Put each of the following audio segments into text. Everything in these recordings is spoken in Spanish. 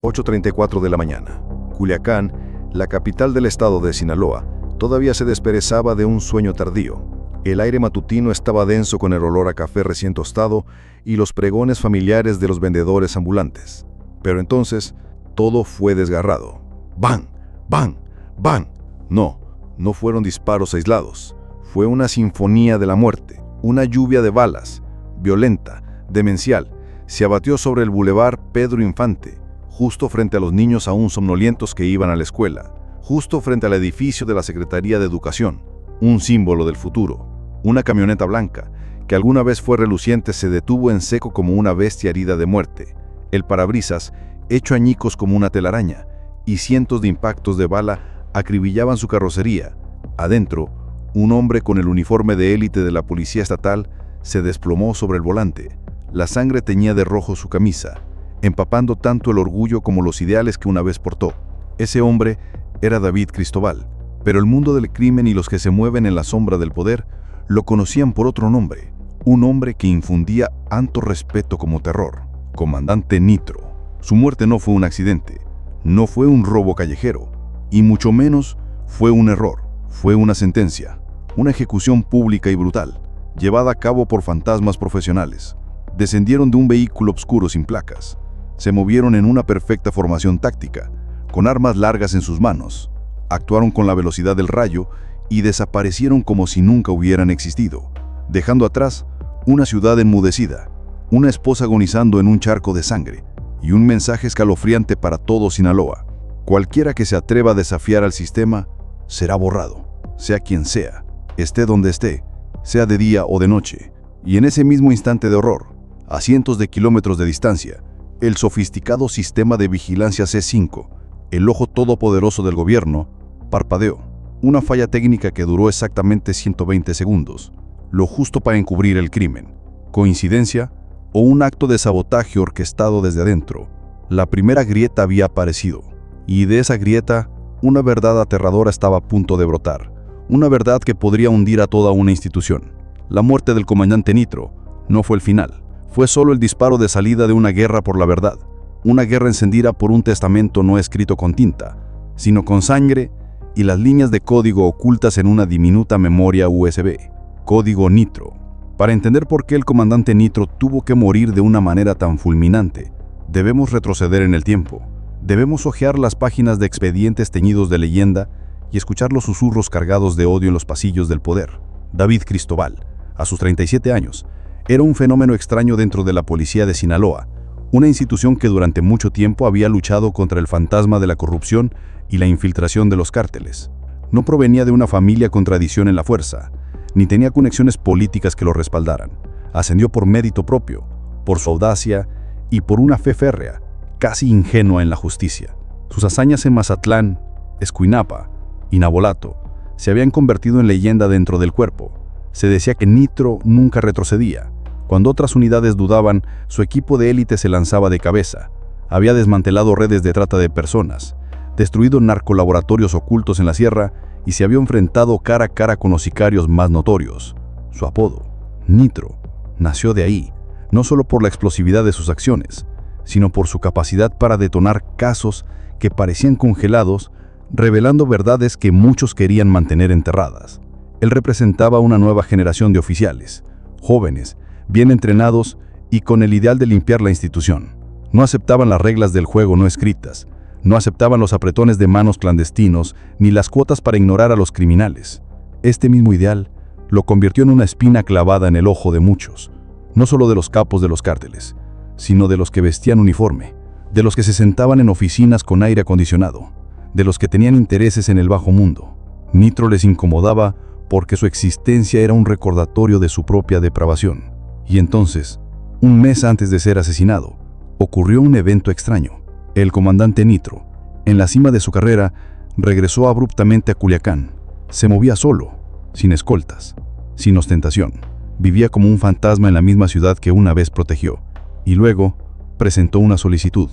8:34 de la mañana. Culiacán, la capital del estado de Sinaloa, todavía se desperezaba de un sueño tardío. El aire matutino estaba denso con el olor a café recién tostado y los pregones familiares de los vendedores ambulantes. Pero entonces, todo fue desgarrado. ¡Bang! ¡Bang! ¡Bang! No fueron disparos aislados. Fue una sinfonía de la muerte, una lluvia de balas, violenta, demencial. Se abatió sobre el bulevar Pedro Infante, justo frente a los niños aún somnolientos que iban a la escuela, justo frente al edificio de la Secretaría de Educación, un símbolo del futuro. Una camioneta blanca, que alguna vez fue reluciente, se detuvo en seco como una bestia herida de muerte. El parabrisas, hecho añicos como una telaraña, y cientos de impactos de bala acribillaban su carrocería. Adentro, un hombre con el uniforme de élite de la policía estatal se desplomó sobre el volante. La sangre teñía de rojo su camisa, empapando tanto el orgullo como los ideales que una vez portó. Ese hombre era David Cristobal, pero el mundo del crimen y los que se mueven en la sombra del poder lo conocían por otro nombre, un hombre que infundía tanto respeto como terror: Comandante Nitro. Su muerte no fue un accidente, no fue un robo callejero, y mucho menos fue un error. Fue una sentencia, una ejecución pública y brutal, llevada a cabo por fantasmas profesionales. Descendieron de un vehículo oscuro sin placas. Se movieron en una perfecta formación táctica, con armas largas en sus manos. Actuaron con la velocidad del rayo y desaparecieron como si nunca hubieran existido, dejando atrás una ciudad enmudecida, una esposa agonizando en un charco de sangre y un mensaje escalofriante para todo Sinaloa: cualquiera que se atreva a desafiar al sistema será borrado, sea quien sea, esté donde esté, sea de día o de noche. Y en ese mismo instante de horror, a cientos de kilómetros de distancia, el sofisticado sistema de vigilancia C5, el ojo todopoderoso del gobierno, parpadeó. Una falla técnica que duró exactamente 120 segundos, lo justo para encubrir el crimen. ¿Coincidencia o un acto de sabotaje orquestado desde adentro? La primera grieta había aparecido, y de esa grieta, una verdad aterradora estaba a punto de brotar. Una verdad que podría hundir a toda una institución. La muerte del comandante Nitro no fue el final. Fue solo el disparo de salida de una guerra por la verdad, una guerra encendida por un testamento no escrito con tinta, sino con sangre y las líneas de código ocultas en una diminuta memoria USB, código Nitro. Para entender por qué el comandante Nitro tuvo que morir de una manera tan fulminante, debemos retroceder en el tiempo. Debemos hojear las páginas de expedientes teñidos de leyenda y escuchar los susurros cargados de odio en los pasillos del poder. David Cristobal, a sus 37 años, era un fenómeno extraño dentro de la policía de Sinaloa, una institución que durante mucho tiempo había luchado contra el fantasma de la corrupción y la infiltración de los cárteles. No provenía de una familia con tradición en la fuerza, ni tenía conexiones políticas que lo respaldaran. Ascendió por mérito propio, por su audacia y por una fe férrea, casi ingenua en la justicia. Sus hazañas en Mazatlán, Escuinapa y Navolato se habían convertido en leyenda dentro del cuerpo. Se decía que Nitro nunca retrocedía. Cuando otras unidades dudaban, su equipo de élite se lanzaba de cabeza. Había desmantelado redes de trata de personas, destruido narcolaboratorios ocultos en la sierra y se había enfrentado cara a cara con los sicarios más notorios. Su apodo, Nitro, nació de ahí, no solo por la explosividad de sus acciones, sino por su capacidad para detonar casos que parecían congelados, revelando verdades que muchos querían mantener enterradas. Él representaba una nueva generación de oficiales, jóvenes, bien entrenados y con el ideal de limpiar la institución. No aceptaban las reglas del juego no escritas, no aceptaban los apretones de manos clandestinos ni las cuotas para ignorar a los criminales. Este mismo ideal lo convirtió en una espina clavada en el ojo de muchos, no solo de los capos de los cárteles, sino de los que vestían uniforme, de los que se sentaban en oficinas con aire acondicionado, de los que tenían intereses en el bajo mundo. Nitro les incomodaba porque su existencia era un recordatorio de su propia depravación. Y entonces, un mes antes de ser asesinado, ocurrió un evento extraño. El comandante Nitro, en la cima de su carrera, regresó abruptamente a Culiacán. Se movía solo, sin escoltas, sin ostentación. Vivía como un fantasma en la misma ciudad que una vez protegió. Y luego, presentó una solicitud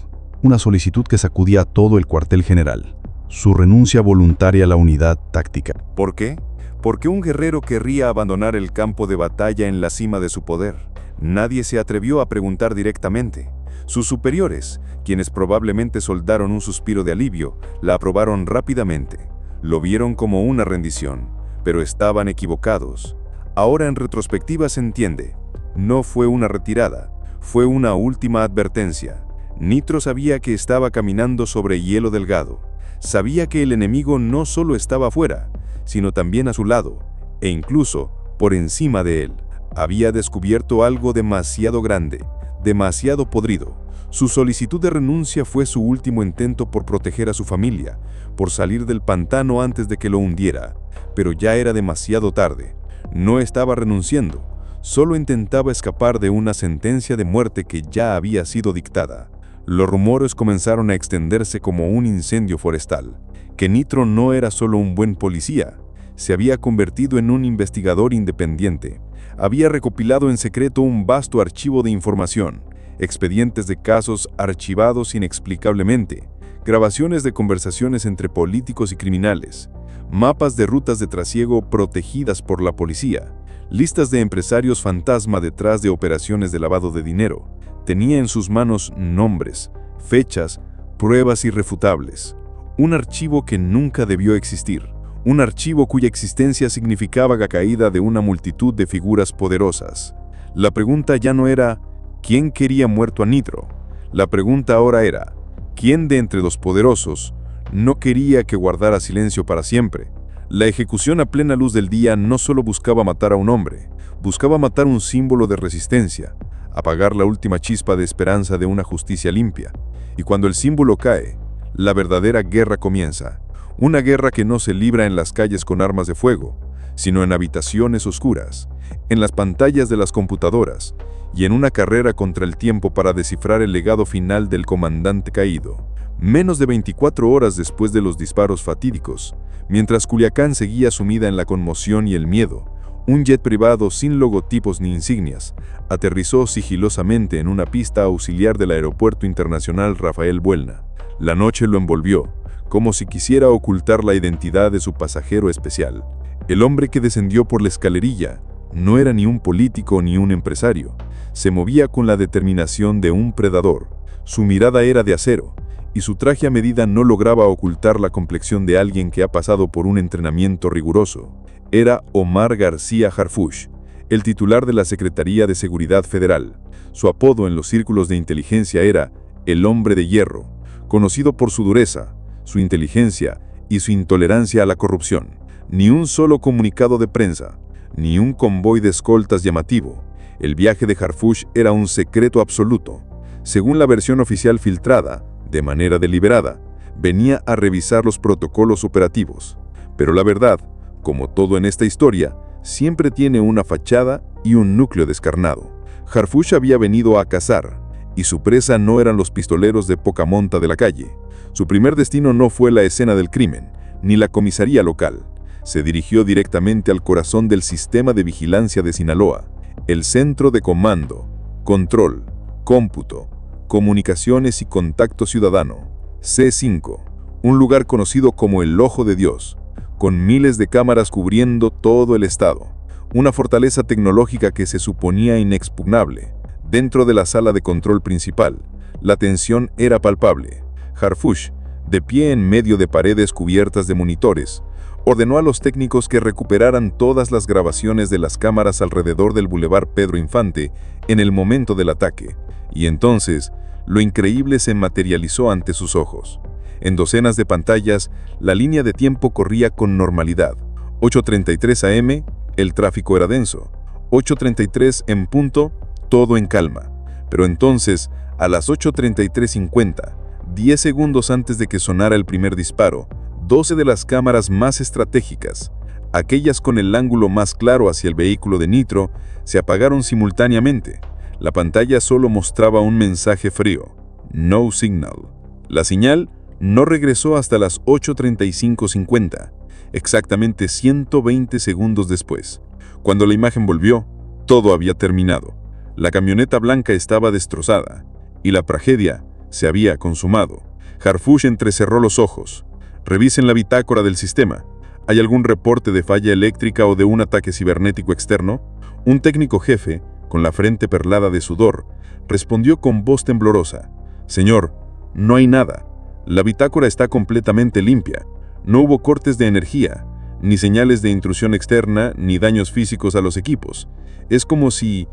que sacudía a todo el cuartel general. Su renuncia voluntaria a la unidad táctica. ¿Por qué? Porque un guerrero querría abandonar el campo de batalla en la cima de su poder. Nadie se atrevió a preguntar directamente. Sus superiores, quienes probablemente soltaron un suspiro de alivio, la aprobaron rápidamente. Lo vieron como una rendición, pero estaban equivocados. Ahora en retrospectiva se entiende. No fue una retirada, fue una última advertencia. Nitro sabía que estaba caminando sobre hielo delgado. Sabía que el enemigo no solo estaba afuera, sino también a su lado, e incluso por encima de él. Había descubierto algo demasiado grande, demasiado podrido. Su solicitud de renuncia fue su último intento por proteger a su familia, por salir del pantano antes de que lo hundiera. Pero ya era demasiado tarde. No estaba renunciando, solo intentaba escapar de una sentencia de muerte que ya había sido dictada. Los rumores comenzaron a extenderse como un incendio forestal, que Nitro no era solo un buen policía, se había convertido en un investigador independiente. Había recopilado en secreto un vasto archivo de información, expedientes de casos archivados inexplicablemente, grabaciones de conversaciones entre políticos y criminales, mapas de rutas de trasiego protegidas por la policía, listas de empresarios fantasma detrás de operaciones de lavado de dinero. Tenía en sus manos nombres, fechas, pruebas irrefutables. Un archivo que nunca debió existir. Un archivo cuya existencia significaba la caída de una multitud de figuras poderosas. La pregunta ya no era ¿quién quería muerto a Nitro? La pregunta ahora era ¿quién de entre los poderosos no quería que guardara silencio para siempre? La ejecución a plena luz del día no solo buscaba matar a un hombre, buscaba matar un símbolo de resistencia, apagar la última chispa de esperanza de una justicia limpia. Y cuando el símbolo cae, la verdadera guerra comienza. Una guerra que no se libra en las calles con armas de fuego, sino en habitaciones oscuras, en las pantallas de las computadoras, y en una carrera contra el tiempo para descifrar el legado final del comandante caído. Menos de 24 horas después de los disparos fatídicos, mientras Culiacán seguía sumida en la conmoción y el miedo, un jet privado sin logotipos ni insignias aterrizó sigilosamente en una pista auxiliar del Aeropuerto Internacional Rafael Buelna. La noche lo envolvió, como si quisiera ocultar la identidad de su pasajero especial. El hombre que descendió por la escalerilla no era ni un político ni un empresario. Se movía con la determinación de un predador. Su mirada era de acero, y su traje a medida no lograba ocultar la complexión de alguien que ha pasado por un entrenamiento riguroso. Era Omar García Harfuch, el titular de la Secretaría de Seguridad Federal. Su apodo en los círculos de inteligencia era el Hombre de Hierro, conocido por su dureza, su inteligencia y su intolerancia a la corrupción. Ni un solo comunicado de prensa, ni un convoy de escoltas llamativo. El viaje de Harfuch era un secreto absoluto. Según la versión oficial filtrada, de manera deliberada, venía a revisar los protocolos operativos. Pero la verdad, como todo en esta historia, siempre tiene una fachada y un núcleo descarnado. Harfuch había venido a cazar, y su presa no eran los pistoleros de poca monta de la calle. Su primer destino no fue la escena del crimen, ni la comisaría local. Se dirigió directamente al corazón del sistema de vigilancia de Sinaloa, el Centro de Comando, Control, Cómputo, Comunicaciones y Contacto Ciudadano, C5, un lugar conocido como el Ojo de Dios, con miles de cámaras cubriendo todo el estado, una fortaleza tecnológica que se suponía inexpugnable. Dentro de la sala de control principal, la tensión era palpable. Harfuch, de pie en medio de paredes cubiertas de monitores, ordenó a los técnicos que recuperaran todas las grabaciones de las cámaras alrededor del Boulevard Pedro Infante en el momento del ataque, y entonces, lo increíble se materializó ante sus ojos. En docenas de pantallas, la línea de tiempo corría con normalidad. 8:33 am, el tráfico era denso. 8:33 en punto, todo en calma. Pero entonces, a las 8:33:50, 10 segundos antes de que sonara el primer disparo, 12 de las cámaras más estratégicas, aquellas con el ángulo más claro hacia el vehículo de Nitro, se apagaron simultáneamente. La pantalla solo mostraba un mensaje frío: No signal. La señal no regresó hasta las 8:35:50, exactamente 120 segundos después. Cuando la imagen volvió, todo había terminado. La camioneta blanca estaba destrozada, y la tragedia se había consumado. Harfuch entrecerró los ojos. Revisen la bitácora del sistema. ¿Hay algún reporte de falla eléctrica o de un ataque cibernético externo? Un técnico jefe, con la frente perlada de sudor, respondió con voz temblorosa. Señor, no hay nada. La bitácora está completamente limpia. No hubo cortes de energía, ni señales de intrusión externa, ni daños físicos a los equipos. Es como si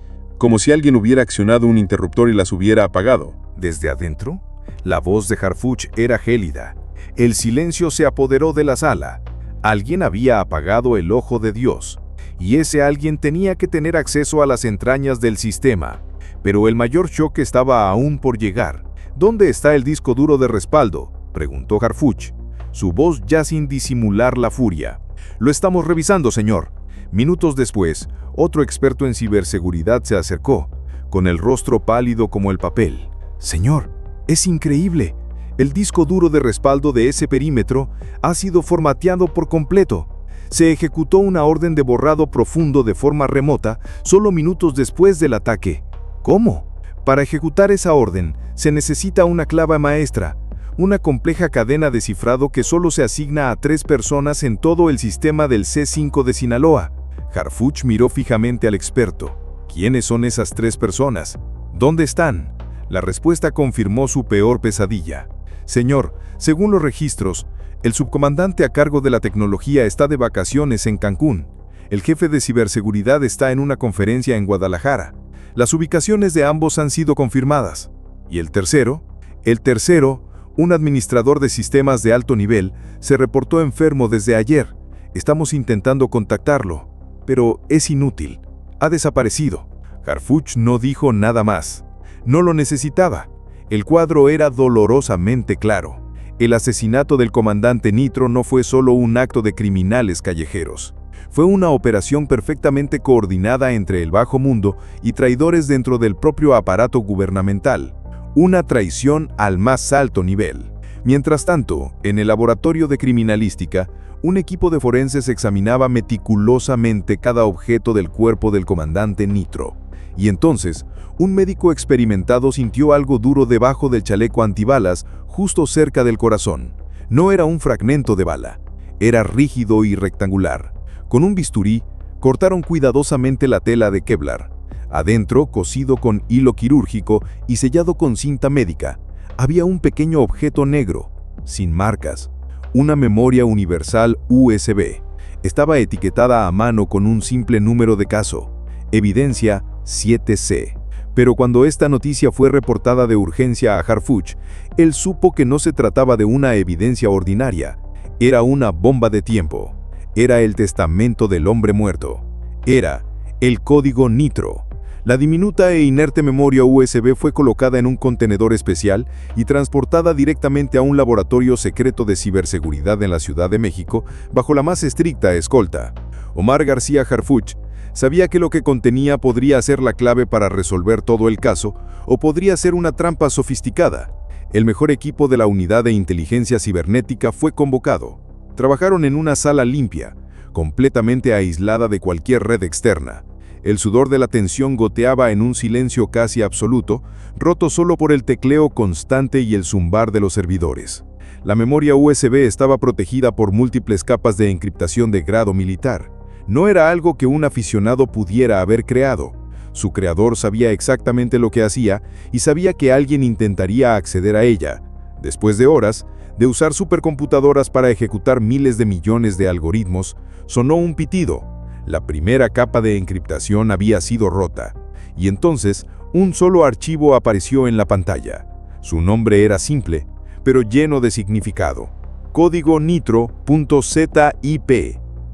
alguien hubiera accionado un interruptor y las hubiera apagado. Desde adentro, la voz de Harfuch era gélida. El silencio se apoderó de la sala. Alguien había apagado el ojo de Dios, y ese alguien tenía que tener acceso a las entrañas del sistema. Pero el mayor shock estaba aún por llegar. ¿Dónde está el disco duro de respaldo?, preguntó Harfuch, su voz ya sin disimular la furia. Lo estamos revisando, señor. Minutos después, otro experto en ciberseguridad se acercó, con el rostro pálido como el papel. Señor, es increíble. El disco duro de respaldo de ese perímetro ha sido formateado por completo. Se ejecutó una orden de borrado profundo de forma remota solo minutos después del ataque. ¿Cómo? Para ejecutar esa orden, se necesita una clave maestra, una compleja cadena de cifrado que solo se asigna a 3 personas en todo el sistema del C5 de Sinaloa. Harfuch miró fijamente al experto. ¿Quiénes son esas 3 personas? ¿Dónde están? La respuesta confirmó su peor pesadilla. Señor, según los registros, el subcomandante a cargo de la tecnología está de vacaciones en Cancún. El jefe de ciberseguridad está en una conferencia en Guadalajara. Las ubicaciones de ambos han sido confirmadas. ¿Y el tercero? El tercero, un administrador de sistemas de alto nivel, se reportó enfermo desde ayer. Estamos intentando contactarlo, pero es inútil. Ha desaparecido. Harfuch no dijo nada más. No lo necesitaba. El cuadro era dolorosamente claro. El asesinato del comandante Nitro no fue solo un acto de criminales callejeros. Fue una operación perfectamente coordinada entre el bajo mundo y traidores dentro del propio aparato gubernamental. Una traición al más alto nivel. Mientras tanto, en el laboratorio de criminalística, un equipo de forenses examinaba meticulosamente cada objeto del cuerpo del comandante Nitro. Y entonces, un médico experimentado sintió algo duro debajo del chaleco antibalas, justo cerca del corazón. No era un fragmento de bala. Era rígido y rectangular. Con un bisturí, cortaron cuidadosamente la tela de Kevlar. Adentro, cosido con hilo quirúrgico y sellado con cinta médica, había un pequeño objeto negro, sin marcas. Una memoria universal USB. Estaba etiquetada a mano con un simple número de caso. Evidencia 7C. Pero cuando esta noticia fue reportada de urgencia a Harfuch, él supo que no se trataba de una evidencia ordinaria. Era una bomba de tiempo. Era el testamento del hombre muerto. Era el código Nitro. La diminuta e inerte memoria USB fue colocada en un contenedor especial y transportada directamente a un laboratorio secreto de ciberseguridad en la Ciudad de México bajo la más estricta escolta. Omar García Harfuch sabía que lo que contenía podría ser la clave para resolver todo el caso o podría ser una trampa sofisticada. El mejor equipo de la unidad de inteligencia cibernética fue convocado. Trabajaron en una sala limpia, completamente aislada de cualquier red externa. El sudor de la tensión goteaba en un silencio casi absoluto, roto solo por el tecleo constante y el zumbar de los servidores. La memoria USB estaba protegida por múltiples capas de encriptación de grado militar. No era algo que un aficionado pudiera haber creado. Su creador sabía exactamente lo que hacía y sabía que alguien intentaría acceder a ella. Después de horas de usar supercomputadoras para ejecutar miles de millones de algoritmos, sonó un pitido. La primera capa de encriptación había sido rota, y entonces un solo archivo apareció en la pantalla. Su nombre era simple, pero lleno de significado. Código Nitro.zip.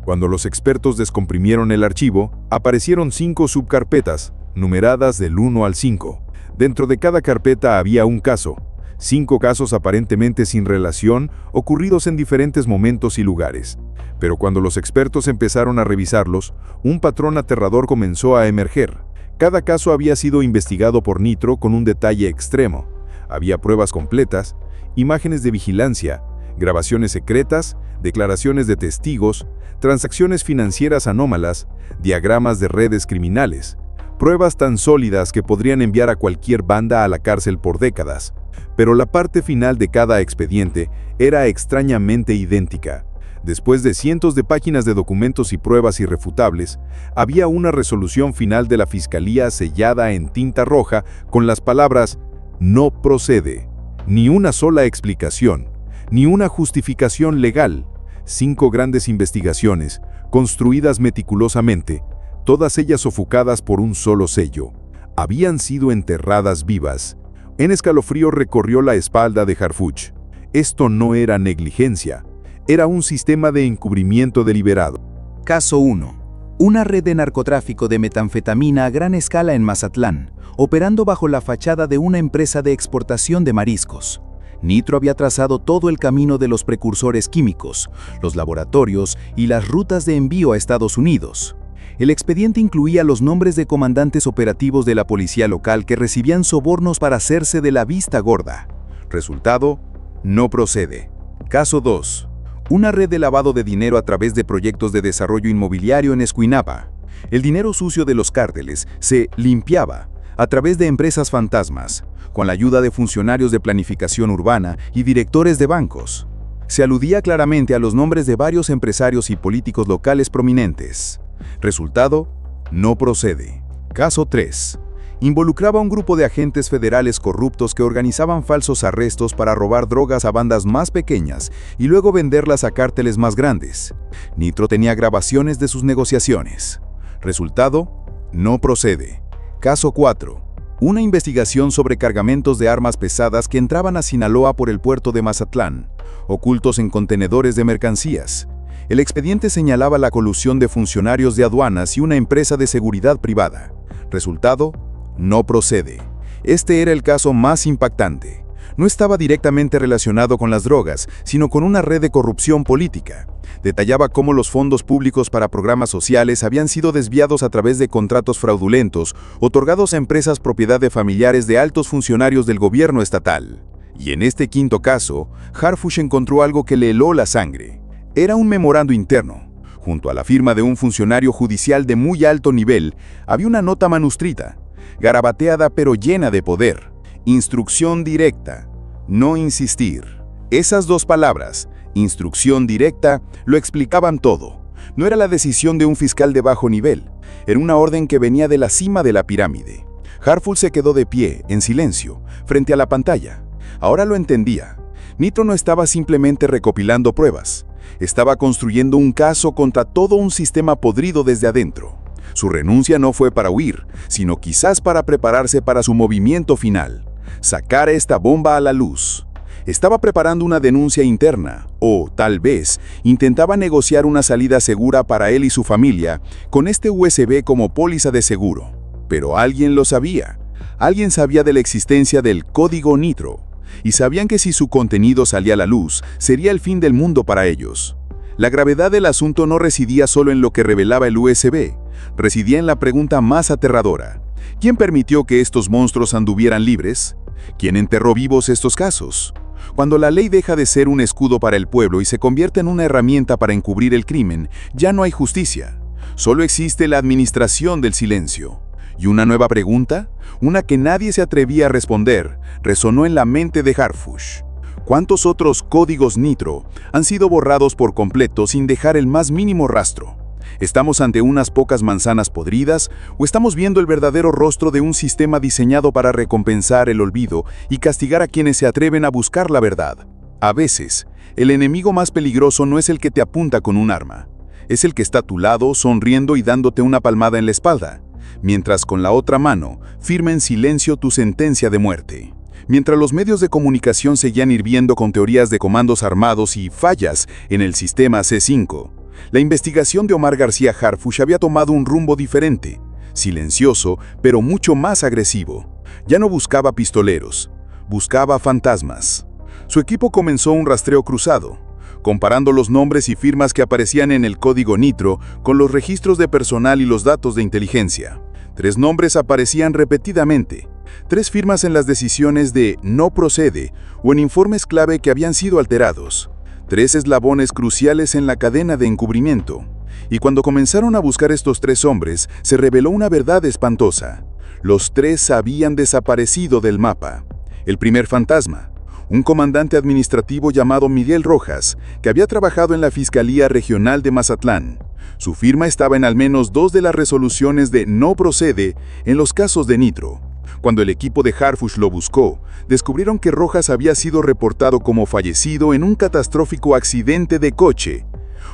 Cuando los expertos descomprimieron el archivo, aparecieron 5 subcarpetas, numeradas del 1 al 5. Dentro de cada carpeta había un caso. 5 casos aparentemente sin relación, ocurridos en diferentes momentos y lugares. Pero cuando los expertos empezaron a revisarlos, un patrón aterrador comenzó a emerger. Cada caso había sido investigado por Nitro con un detalle extremo. Había pruebas completas, imágenes de vigilancia, grabaciones secretas, declaraciones de testigos, transacciones financieras anómalas, diagramas de redes criminales. Pruebas tan sólidas que podrían enviar a cualquier banda a la cárcel por décadas. Pero la parte final de cada expediente era extrañamente idéntica. Después de cientos de páginas de documentos y pruebas irrefutables, había una resolución final de la Fiscalía sellada en tinta roja con las palabras «No procede», ni una sola explicación, ni una justificación legal. 5 grandes investigaciones, construidas meticulosamente, todas ellas sofocadas por un solo sello, habían sido enterradas vivas. Un escalofrío recorrió la espalda de Harfuch. Esto no era negligencia, era un sistema de encubrimiento deliberado. Caso 1. Una red de narcotráfico de metanfetamina a gran escala en Mazatlán, operando bajo la fachada de una empresa de exportación de mariscos. Nitro había trazado todo el camino de los precursores químicos, los laboratorios y las rutas de envío a Estados Unidos. El expediente incluía los nombres de comandantes operativos de la policía local que recibían sobornos para hacerse de la vista gorda. Resultado: no procede. Caso 2. Una red de lavado de dinero a través de proyectos de desarrollo inmobiliario en Escuinapa. El dinero sucio de los cárteles se limpiaba a través de empresas fantasmas, con la ayuda de funcionarios de planificación urbana y directores de bancos. Se aludía claramente a los nombres de varios empresarios y políticos locales prominentes. Resultado: no procede. Caso 3. Involucraba a un grupo de agentes federales corruptos que organizaban falsos arrestos para robar drogas a bandas más pequeñas y luego venderlas a cárteles más grandes. Nitro tenía grabaciones de sus negociaciones. Resultado: no procede. Caso 4. Una investigación sobre cargamentos de armas pesadas que entraban a Sinaloa por el puerto de Mazatlán, ocultos en contenedores de mercancías. El expediente señalaba la colusión de funcionarios de aduanas y una empresa de seguridad privada. Resultado: no procede. Este era el caso más impactante. No estaba directamente relacionado con las drogas, sino con una red de corrupción política. Detallaba cómo los fondos públicos para programas sociales habían sido desviados a través de contratos fraudulentos, otorgados a empresas propiedad de familiares de altos funcionarios del gobierno estatal. Y en este quinto caso, Harfuch encontró algo que le heló la sangre. Era un memorando interno. Junto a la firma de un funcionario judicial de muy alto nivel, había una nota manuscrita, garabateada pero llena de poder. Instrucción directa, no insistir. Esas 2 palabras, instrucción directa, lo explicaban todo. No era la decisión de un fiscal de bajo nivel, era una orden que venía de la cima de la pirámide. Harfuch se quedó de pie, en silencio, frente a la pantalla. Ahora lo entendía. Nitro no estaba simplemente recopilando pruebas, estaba construyendo un caso contra todo un sistema podrido desde adentro. Su renuncia no fue para huir, sino quizás para prepararse para su movimiento final, sacar esta bomba a la luz. Estaba preparando una denuncia interna, o, tal vez, intentaba negociar una salida segura para él y su familia, con este USB como póliza de seguro. Pero alguien lo sabía. Alguien sabía de la existencia del código Nitro, y sabían que si su contenido salía a la luz, sería el fin del mundo para ellos. La gravedad del asunto no residía solo en lo que revelaba el USB, residía en la pregunta más aterradora. ¿Quién permitió que estos monstruos anduvieran libres? ¿Quién enterró vivos estos casos? Cuando la ley deja de ser un escudo para el pueblo y se convierte en una herramienta para encubrir el crimen, ya no hay justicia. Solo existe la administración del silencio. Y una nueva pregunta, una que nadie se atrevía a responder, resonó en la mente de Harfuch. ¿Cuántos otros códigos Nitro han sido borrados por completo sin dejar el más mínimo rastro? ¿Estamos ante unas pocas manzanas podridas o estamos viendo el verdadero rostro de un sistema diseñado para recompensar el olvido y castigar a quienes se atreven a buscar la verdad? A veces, el enemigo más peligroso no es el que te apunta con un arma. Es el que está a tu lado, sonriendo y dándote una palmada en la espalda, mientras con la otra mano firma en silencio tu sentencia de muerte. Mientras los medios de comunicación seguían hirviendo con teorías de comandos armados y fallas en el sistema C5, la investigación de Omar García Harfuch había tomado un rumbo diferente, silencioso, pero mucho más agresivo. Ya no buscaba pistoleros, buscaba fantasmas. Su equipo comenzó un rastreo cruzado, comparando los nombres y firmas que aparecían en el código Nitro con los registros de personal y los datos de inteligencia. 3 nombres aparecían repetidamente, 3 firmas en las decisiones de no procede o en informes clave que habían sido alterados. 3 eslabones cruciales en la cadena de encubrimiento. Y cuando comenzaron a buscar estos 3 hombres, se reveló una verdad espantosa. Los 3 habían desaparecido del mapa. El primer fantasma, un comandante administrativo llamado Miguel Rojas, que había trabajado en la Fiscalía Regional de Mazatlán. Su firma estaba en al menos 2 de las resoluciones de no procede en los casos de Nitro. Cuando el equipo de Harfuch lo buscó, descubrieron que Rojas había sido reportado como fallecido en un catastrófico accidente de coche,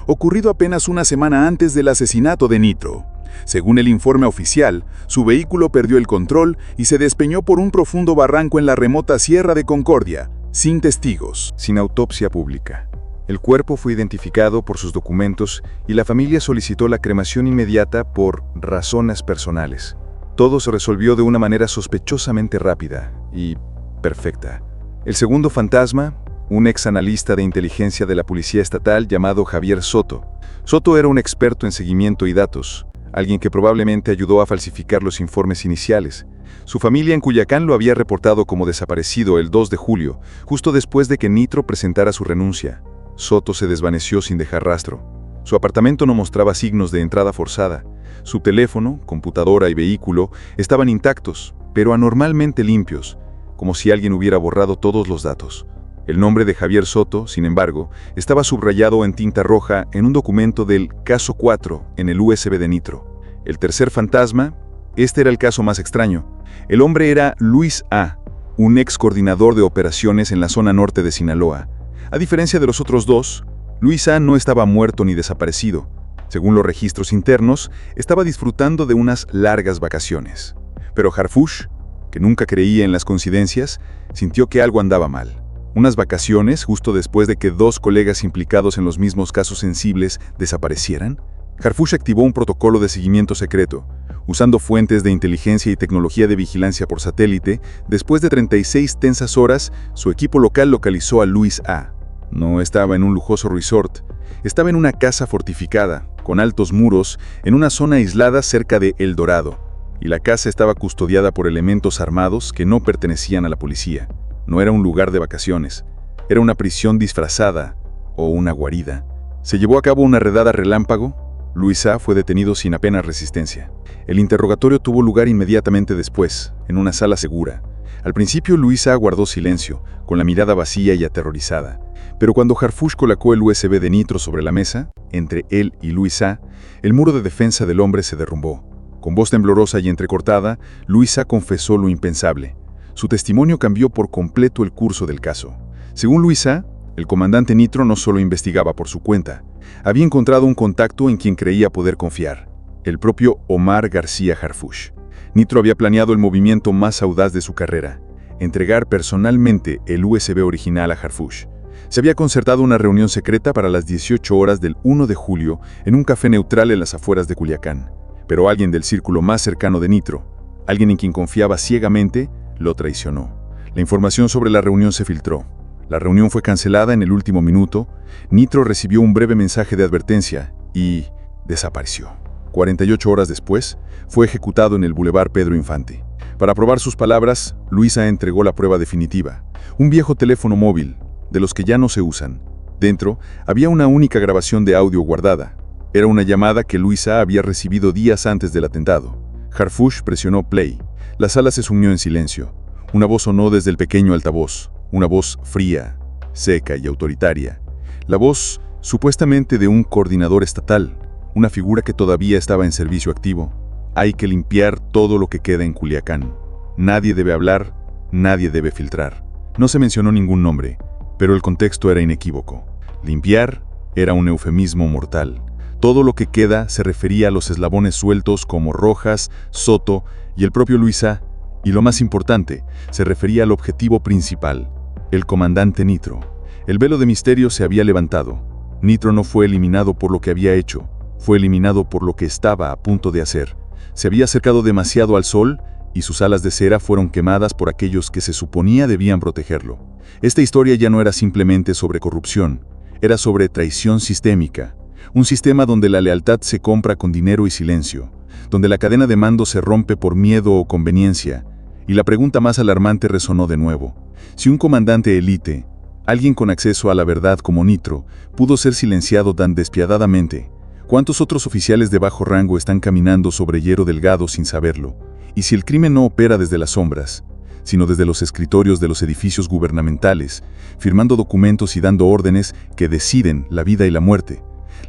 ocurrido apenas una semana antes del asesinato de Nitro. Según el informe oficial, su vehículo perdió el control y se despeñó por un profundo barranco en la remota Sierra de Concordia, sin testigos. Sin autopsia pública. El cuerpo fue identificado por sus documentos y la familia solicitó la cremación inmediata por razones personales. Todo se resolvió de una manera sospechosamente rápida y perfecta. El segundo fantasma, un ex analista de inteligencia de la Policía Estatal llamado Javier Soto. Soto era un experto en seguimiento y datos, alguien que probablemente ayudó a falsificar los informes iniciales. Su familia en Culiacán lo había reportado como desaparecido el 2 de julio, justo después de que Nitro presentara su renuncia. Soto se desvaneció sin dejar rastro. Su apartamento no mostraba signos de entrada forzada. Su teléfono, computadora y vehículo estaban intactos, pero anormalmente limpios, como si alguien hubiera borrado todos los datos. El nombre de Javier Soto, sin embargo, estaba subrayado en tinta roja en un documento del Caso 4 en el USB de Nitro. El tercer fantasma, este era el caso más extraño. El hombre era Luis A., un ex coordinador de operaciones en la zona norte de Sinaloa. A diferencia de los otros dos, Luis A. no estaba muerto ni desaparecido. Según los registros internos, estaba disfrutando de unas largas vacaciones. Pero Harfuch, que nunca creía en las coincidencias, sintió que algo andaba mal. Unas vacaciones justo después de que 2 colegas implicados en los mismos casos sensibles desaparecieran. Harfuch activó un protocolo de seguimiento secreto. Usando fuentes de inteligencia y tecnología de vigilancia por satélite, después de 36 tensas horas, su equipo local localizó a Luis A. No estaba en un lujoso resort, estaba en una casa fortificada, con altos muros, en una zona aislada cerca de El Dorado, y la casa estaba custodiada por elementos armados que no pertenecían a la policía. No era un lugar de vacaciones, era una prisión disfrazada o una guarida. Se llevó a cabo una redada relámpago. Luis A. fue detenido sin apenas resistencia. El interrogatorio tuvo lugar inmediatamente después, en una sala segura. Al principio Luis A. guardó silencio, con la mirada vacía y aterrorizada. Pero cuando Harfuch colocó el USB de Nitro sobre la mesa, entre él y Luis A., el muro de defensa del hombre se derrumbó. Con voz temblorosa y entrecortada, Luis A. confesó lo impensable. Su testimonio cambió por completo el curso del caso. Según Luis A., el comandante Nitro no solo investigaba por su cuenta, había encontrado un contacto en quien creía poder confiar, el propio Omar García Harfuch. Nitro había planeado el movimiento más audaz de su carrera, entregar personalmente el USB original a Harfuch. Se había concertado una reunión secreta para las 18 horas del 1 de julio en un café neutral en las afueras de Culiacán. Pero alguien del círculo más cercano de Nitro, alguien en quien confiaba ciegamente, lo traicionó. La información sobre la reunión se filtró. La reunión fue cancelada en el último minuto. Nitro recibió un breve mensaje de advertencia y desapareció. 48 horas después, fue ejecutado en el Boulevard Pedro Infante. Para probar sus palabras, Luis A. entregó la prueba definitiva, un viejo teléfono móvil, de los que ya no se usan. Dentro, había una única grabación de audio guardada. Era una llamada que Luis A. había recibido días antes del atentado. Harfuch presionó play. La sala se sumió en silencio. Una voz sonó desde el pequeño altavoz, una voz fría, seca y autoritaria. La voz, supuestamente de un coordinador estatal, una figura que todavía estaba en servicio activo. Hay que limpiar todo lo que queda en Culiacán. Nadie debe hablar, nadie debe filtrar. No se mencionó ningún nombre, pero el contexto era inequívoco. Limpiar era un eufemismo mortal. Todo lo que queda se refería a los eslabones sueltos como Rojas, Soto y el propio Luis A., y lo más importante, se refería al objetivo principal, el comandante Nitro. El velo de misterio se había levantado. Nitro no fue eliminado por lo que había hecho, fue eliminado por lo que estaba a punto de hacer. Se había acercado demasiado al sol y sus alas de cera fueron quemadas por aquellos que se suponía debían protegerlo. Esta historia ya no era simplemente sobre corrupción, era sobre traición sistémica. Un sistema donde la lealtad se compra con dinero y silencio, donde la cadena de mando se rompe por miedo o conveniencia. Y la pregunta más alarmante resonó de nuevo. Si un comandante élite, alguien con acceso a la verdad como Nitro, pudo ser silenciado tan despiadadamente, ¿cuántos otros oficiales de bajo rango están caminando sobre hierro delgado sin saberlo? Y si el crimen no opera desde las sombras, sino desde los escritorios de los edificios gubernamentales, firmando documentos y dando órdenes que deciden la vida y la muerte.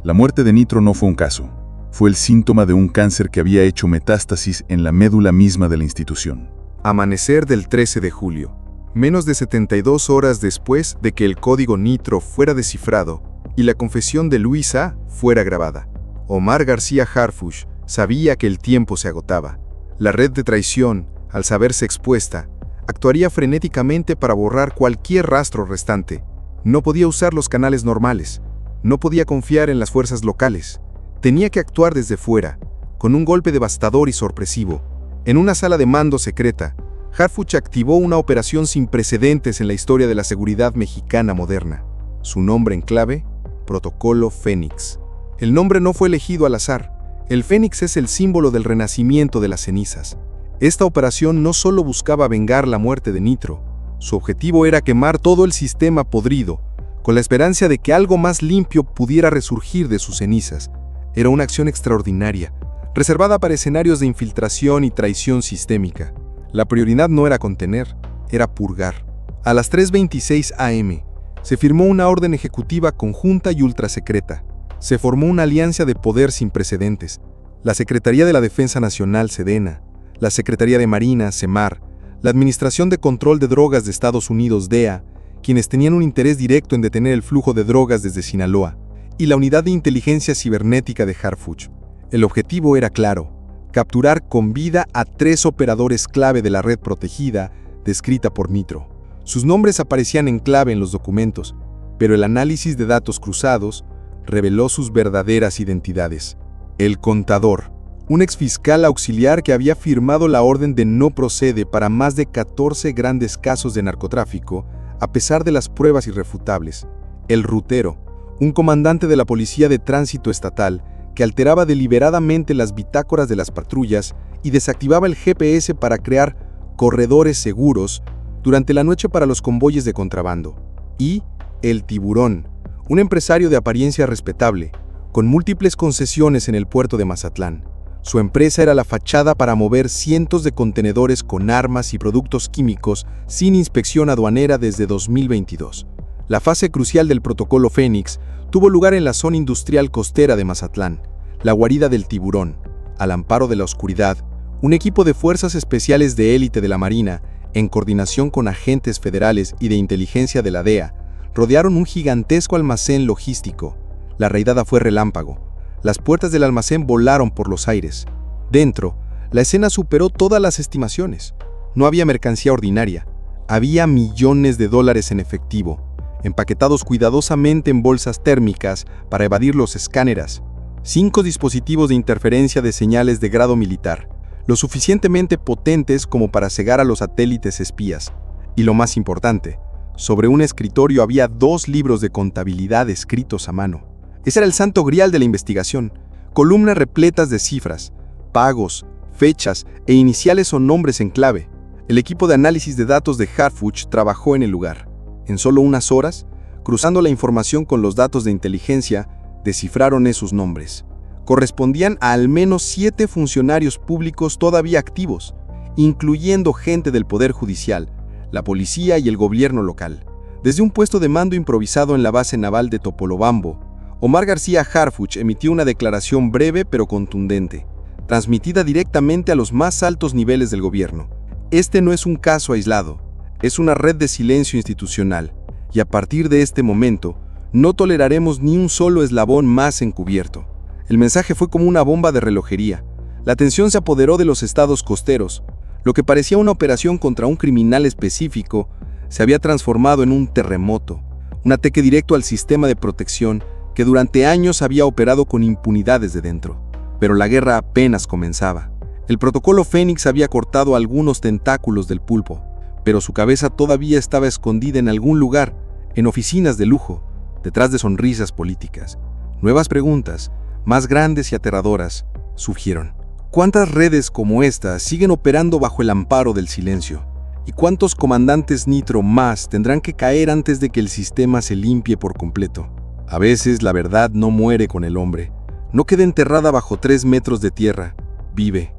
La muerte de Nitro no fue un caso. Fue el síntoma de un cáncer que había hecho metástasis en la médula misma de la institución. Amanecer del 13 de julio. Menos de 72 horas después de que el código Nitro fuera descifrado y la confesión de Luis A. fuera grabada, Omar García Harfuch sabía que el tiempo se agotaba. La red de traición, al saberse expuesta, actuaría frenéticamente para borrar cualquier rastro restante. No podía usar los canales normales, no podía confiar en las fuerzas locales. Tenía que actuar desde fuera, con un golpe devastador y sorpresivo. En una sala de mando secreta, Harfuch activó una operación sin precedentes en la historia de la seguridad mexicana moderna. Su nombre en clave, Protocolo Fénix. El nombre no fue elegido al azar. El Fénix es el símbolo del renacimiento de las cenizas. Esta operación no solo buscaba vengar la muerte de Nitro, su objetivo era quemar todo el sistema podrido, con la esperanza de que algo más limpio pudiera resurgir de sus cenizas. Era una acción extraordinaria, reservada para escenarios de infiltración y traición sistémica. La prioridad no era contener, era purgar. A las 3:26 am, se firmó una orden ejecutiva conjunta y ultrasecreta. Se formó una alianza de poder sin precedentes. La Secretaría de la Defensa Nacional, Sedena, la Secretaría de Marina, SEMAR, la Administración de Control de Drogas de Estados Unidos, DEA, quienes tenían un interés directo en detener el flujo de drogas desde Sinaloa, y la Unidad de Inteligencia Cibernética de Harfuch. El objetivo era claro: capturar con vida a 3 operadores clave de la red protegida descrita por Nitro. Sus nombres aparecían en clave en los documentos, pero el análisis de datos cruzados reveló sus verdaderas identidades. El Contador, un exfiscal auxiliar que había firmado la orden de no procede para más de 14 grandes casos de narcotráfico, a pesar de las pruebas irrefutables. El Rutero, un comandante de la Policía de Tránsito Estatal que alteraba deliberadamente las bitácoras de las patrullas y desactivaba el GPS para crear corredores seguros durante la noche para los convoyes de contrabando. Y el Tiburón, un empresario de apariencia respetable, con múltiples concesiones en el puerto de Mazatlán. Su empresa era la fachada para mover cientos de contenedores con armas y productos químicos sin inspección aduanera desde 2022. La fase crucial del Protocolo Fénix tuvo lugar en la zona industrial costera de Mazatlán, la guarida del Tiburón. Al amparo de la oscuridad, un equipo de fuerzas especiales de élite de la Marina, en coordinación con agentes federales y de inteligencia de la DEA, rodearon un gigantesco almacén logístico. La reidada fue relámpago. Las puertas del almacén volaron por los aires. Dentro, la escena superó todas las estimaciones. No había mercancía ordinaria. Había millones de dólares en efectivo, empaquetados cuidadosamente en bolsas térmicas para evadir los escáneres. 5 dispositivos de interferencia de señales de grado militar, lo suficientemente potentes como para cegar a los satélites espías. Y lo más importante, sobre un escritorio había 2 libros de contabilidad escritos a mano. Ese era el santo grial de la investigación. Columnas repletas de cifras, pagos, fechas e iniciales o nombres en clave. El equipo de análisis de datos de Harfuch trabajó en el lugar. En solo unas horas, cruzando la información con los datos de inteligencia, descifraron esos nombres. Correspondían a al menos 7 funcionarios públicos todavía activos, incluyendo gente del Poder Judicial, la policía y el gobierno local. Desde un puesto de mando improvisado en la base naval de Topolobampo, Omar García Harfuch emitió una declaración breve pero contundente, transmitida directamente a los más altos niveles del gobierno. Este no es un caso aislado, es una red de silencio institucional, y a partir de este momento, no toleraremos ni un solo eslabón más encubierto. El mensaje fue como una bomba de relojería. La tensión se apoderó de los estados costeros. Lo que parecía una operación contra un criminal específico se había transformado en un terremoto, un ataque directo al sistema de protección que durante años había operado con impunidad desde dentro. Pero la guerra apenas comenzaba. El Protocolo Fénix había cortado algunos tentáculos del pulpo, pero su cabeza todavía estaba escondida en algún lugar, en oficinas de lujo, detrás de sonrisas políticas. Nuevas preguntas, más grandes y aterradoras, surgieron. ¿Cuántas redes como esta siguen operando bajo el amparo del silencio? ¿Y cuántos comandantes Nitro más tendrán que caer antes de que el sistema se limpie por completo? A veces la verdad no muere con el hombre. No queda enterrada bajo 3 metros de tierra. Vive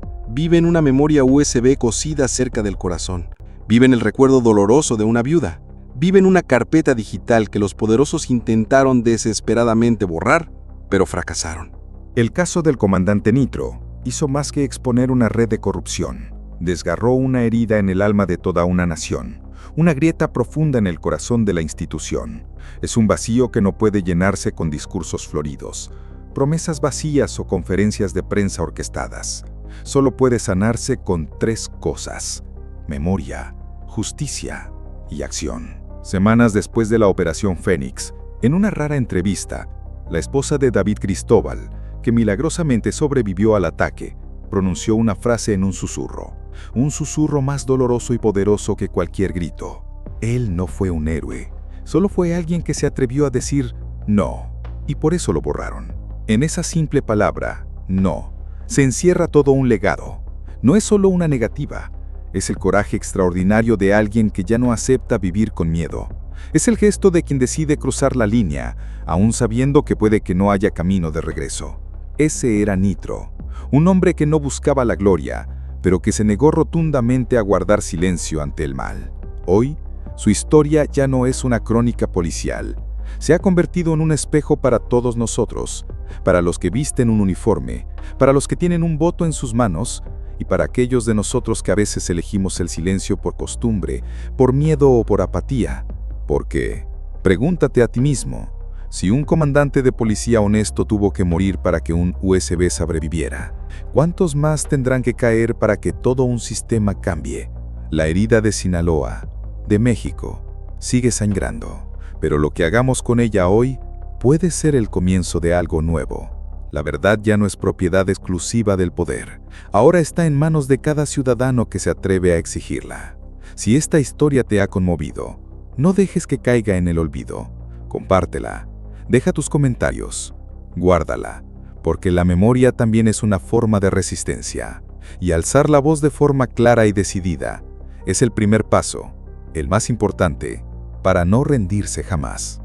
en una memoria USB cosida cerca del corazón. Viven el recuerdo doloroso de una viuda. Viven una carpeta digital que los poderosos intentaron desesperadamente borrar, pero fracasaron. El caso del comandante Nitro hizo más que exponer una red de corrupción. Desgarró una herida en el alma de toda una nación, una grieta profunda en el corazón de la institución. Es un vacío que no puede llenarse con discursos floridos, promesas vacías o conferencias de prensa orquestadas. Solo puede sanarse con 3 cosas: memoria, justicia y acción. Semanas después de la Operación Fénix, en una rara entrevista, la esposa de David Cristóbal, que milagrosamente sobrevivió al ataque, pronunció una frase en un susurro más doloroso y poderoso que cualquier grito. Él no fue un héroe, solo fue alguien que se atrevió a decir no, y por eso lo borraron. En esa simple palabra, no, se encierra todo un legado. No es solo una negativa, es el coraje extraordinario de alguien que ya no acepta vivir con miedo. Es el gesto de quien decide cruzar la línea, aún sabiendo que puede que no haya camino de regreso. Ese era Nitro, un hombre que no buscaba la gloria, pero que se negó rotundamente a guardar silencio ante el mal. Hoy, su historia ya no es una crónica policial. Se ha convertido en un espejo para todos nosotros, para los que visten un uniforme, para los que tienen un voto en sus manos, y para aquellos de nosotros que a veces elegimos el silencio por costumbre, por miedo o por apatía. Porque, pregúntate a ti mismo, si un comandante de policía honesto tuvo que morir para que un USB sobreviviera, ¿cuántos más tendrán que caer para que todo un sistema cambie? La herida de Sinaloa, de México, sigue sangrando, pero lo que hagamos con ella hoy puede ser el comienzo de algo nuevo. La verdad ya no es propiedad exclusiva del poder. Ahora está en manos de cada ciudadano que se atreve a exigirla. Si esta historia te ha conmovido, no dejes que caiga en el olvido. Compártela. Deja tus comentarios. Guárdala, porque la memoria también es una forma de resistencia. Y alzar la voz de forma clara y decidida es el primer paso, el más importante, para no rendirse jamás.